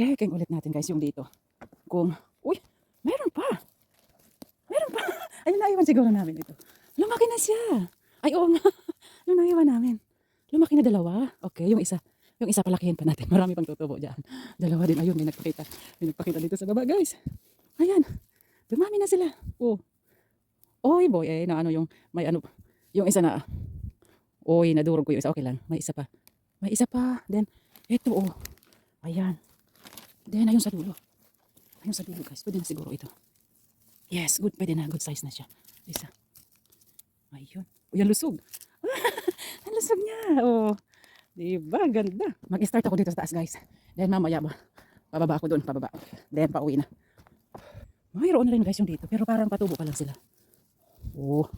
Checking ulit natin guys yung dito. Kung, uy, meron pa. Meron pa. Ayun, naiwan siguro namin ito. Lumaki na siya. Ay, oo nga. Yung naiwan namin. Lumaki na dalawa. Okay, yung isa. Yung isa palakihin pa natin. Marami pang tutubo dyan. Dalawa din. Ayun, may nagpakita. May nagpakita dito sa baba guys. Ayan. Dumami na sila. Oh. Oy boy, eh, na ano yung, may ano, yung isa na, oy, nadurog ko yung isa. Okay lang. May isa pa. May isa pa. Then, ito oh. Ayan. Then, ayun sa dulo. Ayun sa dulo guys. Pwede na siguro ito. Yes, good. Pwede na. Good size na siya. Isa. Ayun. Uy, ang lusog. Ang lusog niya. Oh. Diba? Ganda. Mag-start ako dito sa taas guys. Then mamaya ba, pababa ako doon. Pababa. Then pauwi na. Mayroon na rin guys yung dito. Pero parang patubo pa lang sila. Oh.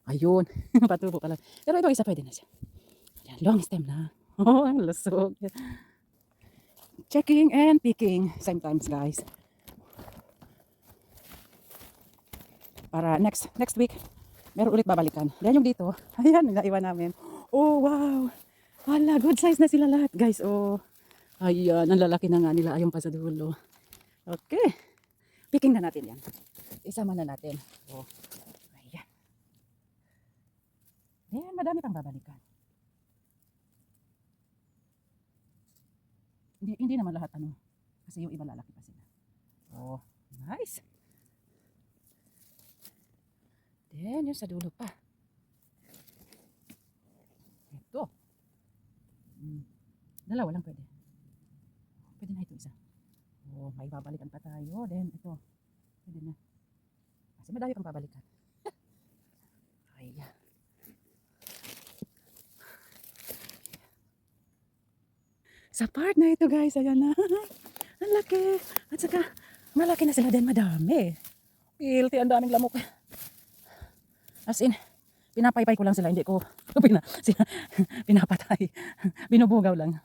Ayun. Patubo pa lang. Pero ito isa pwede na siya. Yan. Long stem na. Oh, ang lusog. Checking and picking. Sometimes guys. Para next week, meron ulit babalikan. Then yung dito, ayan, naiwan namin. Oh, wow. Hala, good size na sila lahat, guys. Oh, ayan, ang lalaki na nga nila. Ayun pa sa dulo. Okay. Picking na natin yan. Isama na natin. Oh, ayan. Ayan, madami pang babalikan. Hindi naman lahat ano. Kasi yung iba lalaki pa sila. Oh, nice. Then, yung sa dulo pa. Ito. Dalawa lang pwede. Pwede na ito isa. Oh, may babalikan pa tayo. Then, ito. Pwede na. Kasi madami pang babalikan. Ayan. Sa part na ito guys, ayan na. Ang laki. At saka, malaki na sila din. Madami. Guilty, ang daming lamok. As in, pinapaypay ko lang sila, hindi ko pinapatay. Binubugaw lang.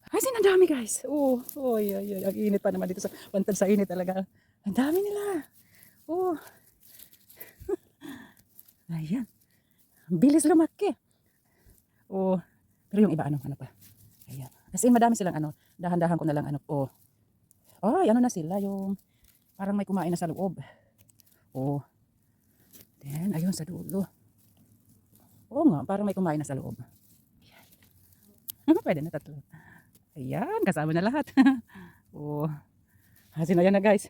As in, ang dami guys. Oh, oy, ang init pa naman dito sa pantad sa init talaga. Ang dami nila. Oh. Ayan. Ang bilis lumaki. Oh, pero yung iba ano pa. Ayan. As in, madami silang ano, dahan-dahan ko na lang ano. Oh. Ay, ano na sila, yung parang may kumain na sa loob. Oh. Then, ayun sa dulo. Oo nga, parang may kumain na sa loob. Ayan. Pwede na tatlo. Ayan, kasama na lahat. Oh. Hasin na yan na guys.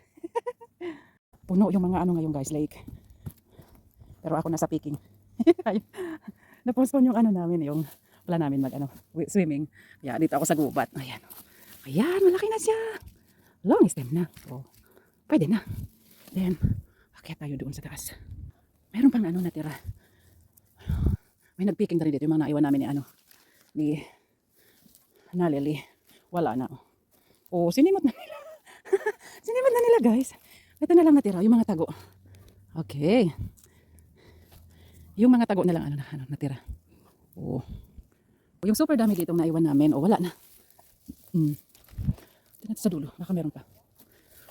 Puno yung mga ano ngayon guys, lake. Pero ako nasa picking. Na-postpone yung ano namin, yung plan namin mag ano, swimming. Kaya dito ako sa gubat. Ayan. Ayan, malaki na siya. Long stem na. Oh. Pwede na. Then, akyat tayo doon sa taas. Meron pang ano natira. May nagpicking na rin dito. Yung mga naiwan namin ni ano. Ni Nalili. Wala na. Oh, sinimot na nila. Sinimot na nila guys. Ito na lang natira. Yung mga tago. Okay. Yung mga tago na lang ano natira. Oh. Yung super dami dito naiwan namin. Oh, wala na. Tingnan sa dulo. Baka meron pa.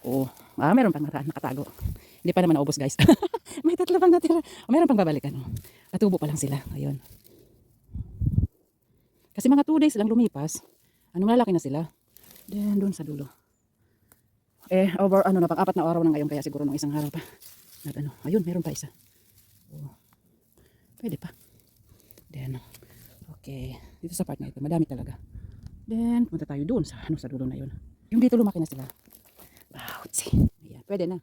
Oh. Meron pang nakatago. Hindi pa naman naubos guys. May tatlo pang natira. Meron pang babalikan. Katubo pa lang sila. Ayun. Kasi mga 2 days lang lumipas. Ano, malalaki na sila. Then, doon sa dulo. Over, ano na, pang 4 na araw na ngayon. Kaya siguro nung isang araw pa. At ano, ayun, meron pa isa. Oh. Pwede pa. Then, okay. Dito sa part na ito, madami talaga. Then, punta tayo doon sa, ano, sa dulo na yun. Yung dito lumaki na sila. Ouch. Ayan, pwede na.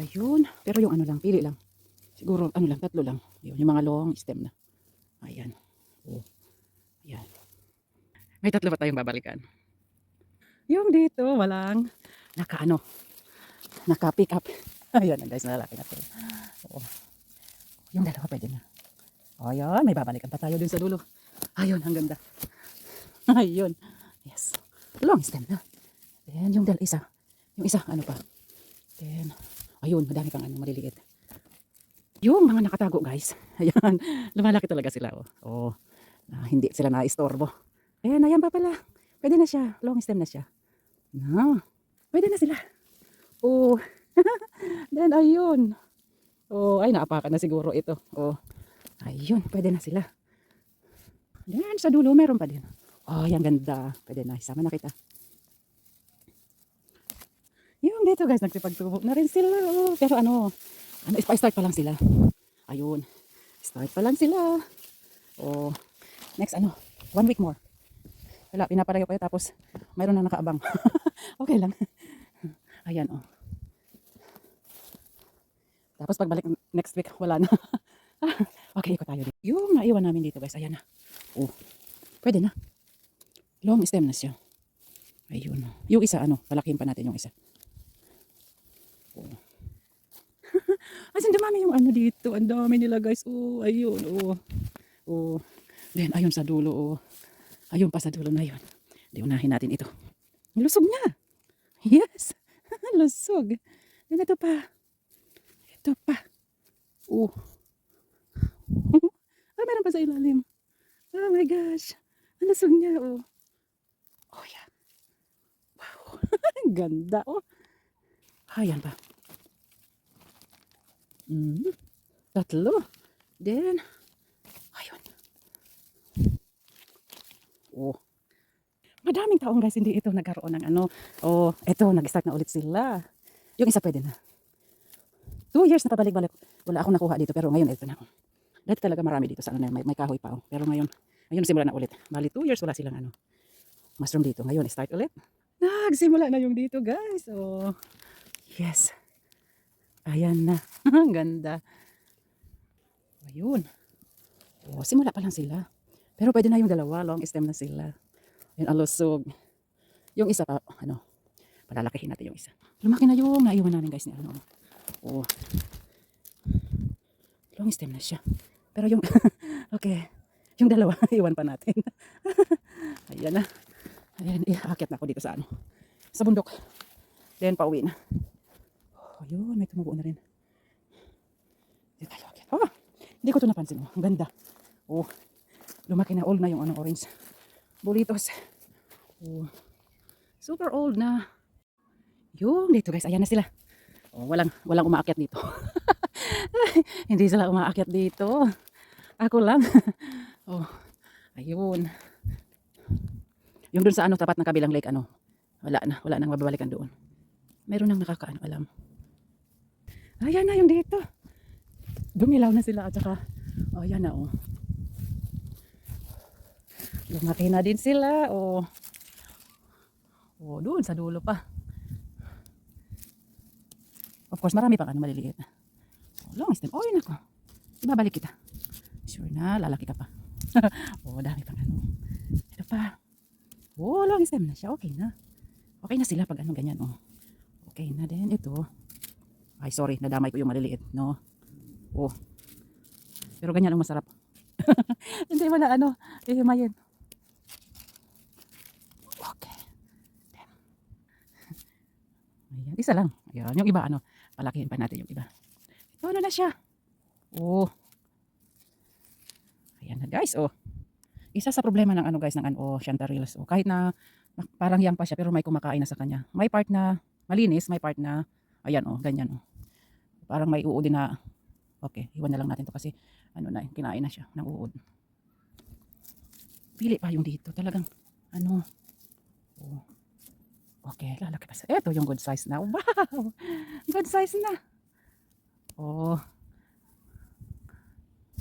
Ayun. Pero yung ano lang, pili lang. Siguro, ano lang, 3 lang. Yun, yung mga long stem na. Ayan. Oh. Ayan. May 3 pa tayong babalikan. Yung dito, walang naka-pick up. Ayan na guys, nalalaki na ito. Oh. Yung dalawa pwede na. Ayan, may babalikan pa tayo dun sa dulo. Ayun, ang ganda. Ayun. Yes. Long stem na. Then, yung isa. Yung isa, ano pa. Then, ayun, madami pang ano, maliliit. Yung mga nakatago guys. Ayan, lumalaki talaga sila. Oh. Hindi sila na-istorbo. Ayan, ayan pa pala. Pwede na siya. Long stem na siya. No. Pwede na sila. Oh. Then, ayun. Oh, ay, naapakan na siguro ito. Oh. Ayun, pwede na sila. Then, sa dulo, meron pa din. Oh, yan ganda. Pwede na. Isama na kita. Yung dito guys, nagsipagtubo na rin sila. Oh. Pero start pa lang sila. Ayun. Start pa lang sila. Oh, next 1 week more. Wala, pinaparayo kayo tapos mayroon na nakaabang. Okay lang. Ayan, oh. Tapos pagbalik next week, wala na. Okay, ikot tayo dito. Yung naiwan namin dito guys, ayan na. Oh, pwede na. Long stem na siya. Ayun. Yung isa, palakihin pa natin yung isa. Oh. As in, dumami yung dito. Ang dami nila guys. Oh, ayun. Oh. Oh. Then, ayun sa dulo. Oh. Ayun pa sa dulo na yun. Di unahin natin ito. Lusog niya. Yes. Lusog. Then, ito pa. Ito pa. Oh. Meron pa sa ilalim. Oh my gosh. Ang lusog niya. Oh. Oh, yeah. Wow. Ganda. Oh. Ayan pa. Tatlo. Then, ayun. Oh. Madaming taong guys, hindi ito nagkaroon ng Oh, eto, nag-start na ulit sila. Yung isa pwede na. 2 years na pabalik-balik. Wala akong nakuha dito, pero ngayon ito na. Dati talaga marami dito sa may kahoy pa. Oh. Pero ngayon, simula na ulit. Bali 2 years wala silang mushroom dito. Ngayon, start ulit. Nagsimula na yung dito guys. Oh, yes. Ayan na. Ang ganda. Ayun. Oh, simula pa lang sila. Pero pwede na yung dalawa. Long stem na sila. Yung alusog. Yung isa pa, palalakihin natin yung isa. Lumaki na yung naiwan namin guys ni Oh. Long stem na siya. Pero yung, okay. Yung dalawa, iwan pa natin. Ayan na. Ayan, akit na ako dito sa sa bundok. Then, pauwi na. Oh, ayun, may tumubo na rin. Dito tayo akit. Oh, hindi ko ito napansin. Oh, ang ganda. Oh, lumaki na, old na yung orange. Bulitos. Oh, super old na. Yung dito guys, ayan na sila. Oh, walang umaakyat dito. Hindi sila umaakyat dito. Ako lang. Oh, ayun. Yung dun sa tapat ng kabilang lake, wala nang mababalikan doon. Meron nang alam. Ayan na yung dito. Dumilaw na sila at saka, ayan na oh. Lumaki na din sila, oh. Oh, doon sa dulo pa. Of course, marami pang maliliit. Oh, long stem. Oh, yun ako. Ibabalik kita. Sure na, lalaki ka pa. Oh, dami pang Ito pa. Oh, long stem na siya. Okay na. Okay na sila pag ganyan, oh. Okay na din ito. Ay, sorry, nadamay ko yung maliliit, no? Oh. Pero ganyan ang masarap. Hindi mo na ihimayin. Okay. Then. Ayan, isa lang. Ayan, yung iba, palakihin pa natin yung iba. Ito, na siya. Oh. Ayan na, guys, oh. Isa sa problema ng guys, ng chanterelles. Oh, kahit na parang young pa siya, pero may kumakain na sa kanya. May part na malinis, may part na, ayan, oh, ganyan, oh. Parang may uod din na, okay, iwan na lang natin to kasi, kinain na siya ng uod. Pili pa yung dito, talagang, oh. Okay, lalaki pa sa, eto yung good size na, wow, good size na. Oh,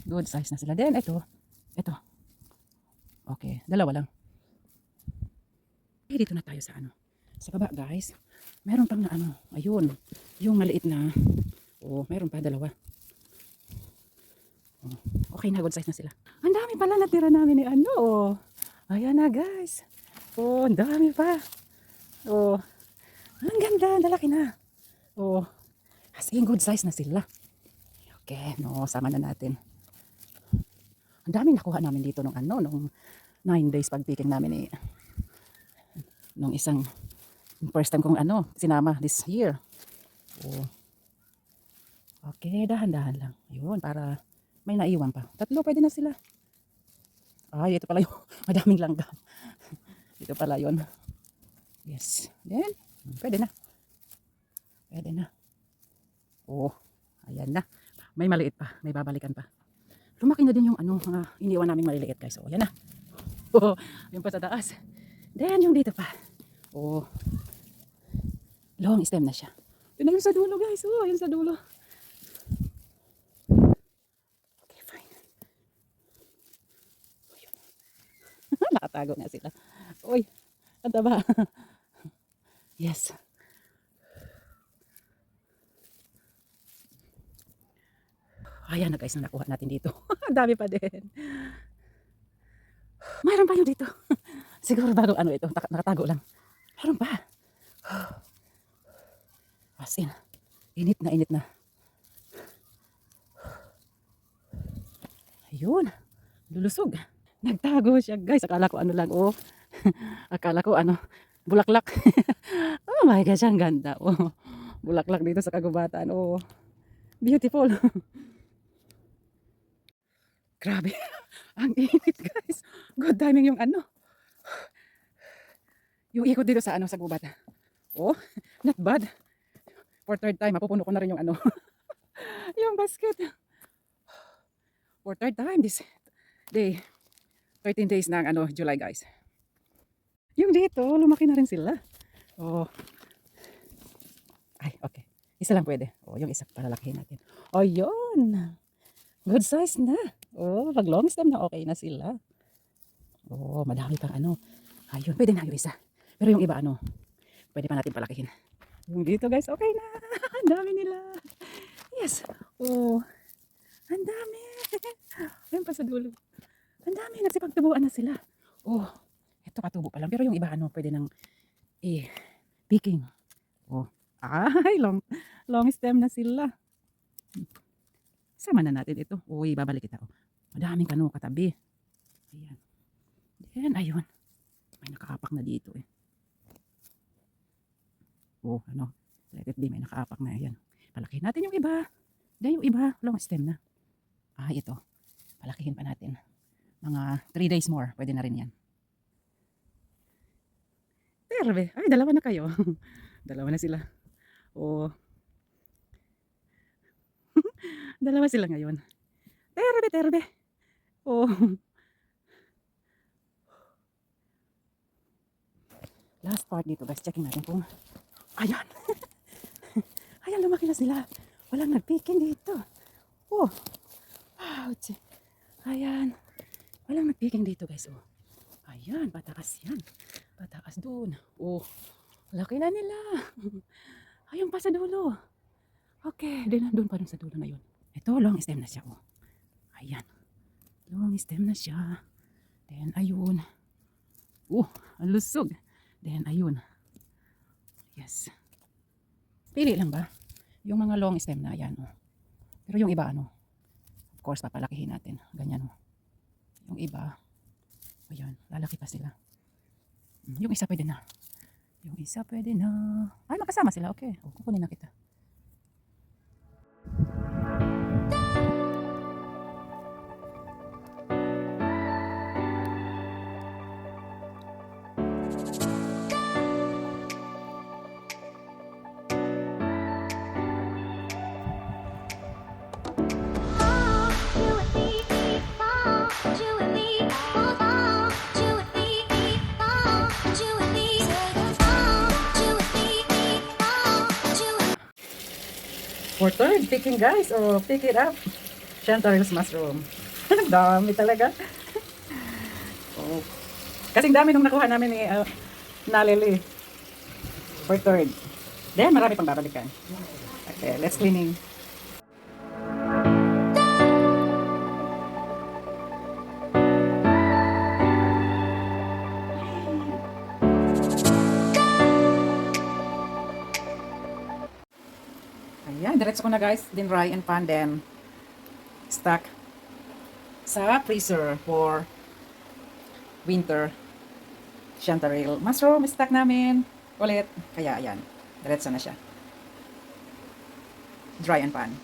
good size na sila. Then, ito, okay, dalawa lang. Dito na tayo sa sa baba guys. Meron pang na ayun, yung maliit na, oh, meron pa dalawa. Oh, okay na, good size na sila. Ang dami pala natira namin ni oh. Ayan na guys. Oh, ang dami pa. Oh, ang ganda, lalaki na. Oh, as in good size na sila. Okay, sama na natin. Ang dami nakuha namin dito nung nung 9 days pag-picking namin nung first time kong sinama this year. Oh. Okay, dahan-dahan lang. Yun, para may naiwan pa. 3 pwede na sila. Ay, ito pala yung madaming langgam. Ito pala yun. Yes. Then, pwede na. Pwede na. Oh, ayan na. May maliit pa. May babalikan pa. Lumaki na din yung iniwan naming maliliit guys. So, ayan na. Oh, yung pa sa taas. Then, yung dito pa. Oh, long stem na siya. Yun na yung sa dulo, guys. Oh, yun sa dulo. Okay, fine. Oh, yun. Nakatago nga sila. Uy, ang taba. Yes. Ayan na guys, na nakuha natin dito. Ang dami pa din. Mayroon pa yung dito. Siguro bago ano ito, nakatago lang. Mayroon pa. As in, init na init na. Ayun, lulusog. Nagtago siya guys. Akala ko ano lang, oh. Akala ko ano, bulaklak. Oh my gosh, ang ganda. Oh, bulaklak dito sa kagubatan. Oh, beautiful. Grabe. Ang init guys. Good timing yung ano. Yung ikot dito sa ano, sa gubat. Oh, not bad. For third time, mapupuno ko na rin yung ano. Yung basket. For third time this day. 13 days ng ano, July guys. Yung dito, lumaki na rin sila. Oh. Ay, okay. Isa lang pwede. Oh, yung isa palalakihin natin. Oh, yun. Good size na. Oh, pag long stem na okay na sila. Oh, madami pang ano. Ayun, pwede na yung isa. Pero yung iba ano, pwede pa natin palakihin. Yung dito guys, okay na. Ang dami nila. Yes. Oh, ang dami. Ayun pa sa dulo. Ang dami, nagsipagtubuan na sila. Oh, ito patubo pa lang. Pero yung iba ano, pwede nang picking. Oh, ay, long stem na sila. Sama na natin ito. Uy, babalik kita. Oh. Madaming kano katabi. Ayan. Then, ayun. May nakaapak na dito eh. Oh, ano. Let it be. May nakaapak na. Ayan. Palakihin natin yung iba. Then yung iba, long stem na. Ah, ito. Palakihin pa natin. Mga 3 days more. Pwede na rin yan. Terbe. Ay, dalawa na kayo. Dalawa na sila. Oh. Dalawa sila ngayon. Terbe, terbe. Oh. Last part dito guys. Checking natin kung ayan. Ayan, lumaki na sila. Walang nagpicking dito. Oh. Ouch. Ayan. Walang nagpicking dito guys. Oh. Ayan, pataas yan. Pataas doon. Oh. Laki na nila. Ayun pa sa dulo. Okay. Doon pa rin sa dulo na yun. Ito, long stem na siya. Oh. Ayan. Long stem na siya. Then, ayun. Oh, ang lusog. Then, ayun. Yes. Pili lang ba? Yung mga long stem na, ayan. Oh. Pero yung iba, ano, of course, papalakihin natin. Ganyan, oh. Yung iba, ayan, lalaki pa sila. Yung isa pwede na. Yung isa pwede na. Ay, makasama sila. Okay. O, kukunin na kita. For third, picking guys. Oh, pick it up. Chantarel's mushroom. Dami talaga. Oh. Kasing dami nung nakuha namin ni Nalili. For third. Then, marami pang babalikan. Okay, let's cleaning. Ayan, diretso ko na guys. Then dry and pan, then stock sa freezer for winter. Chantarelle mushroom, stock namin ulit. Kaya ayan, diretso na siya. Dry and pan.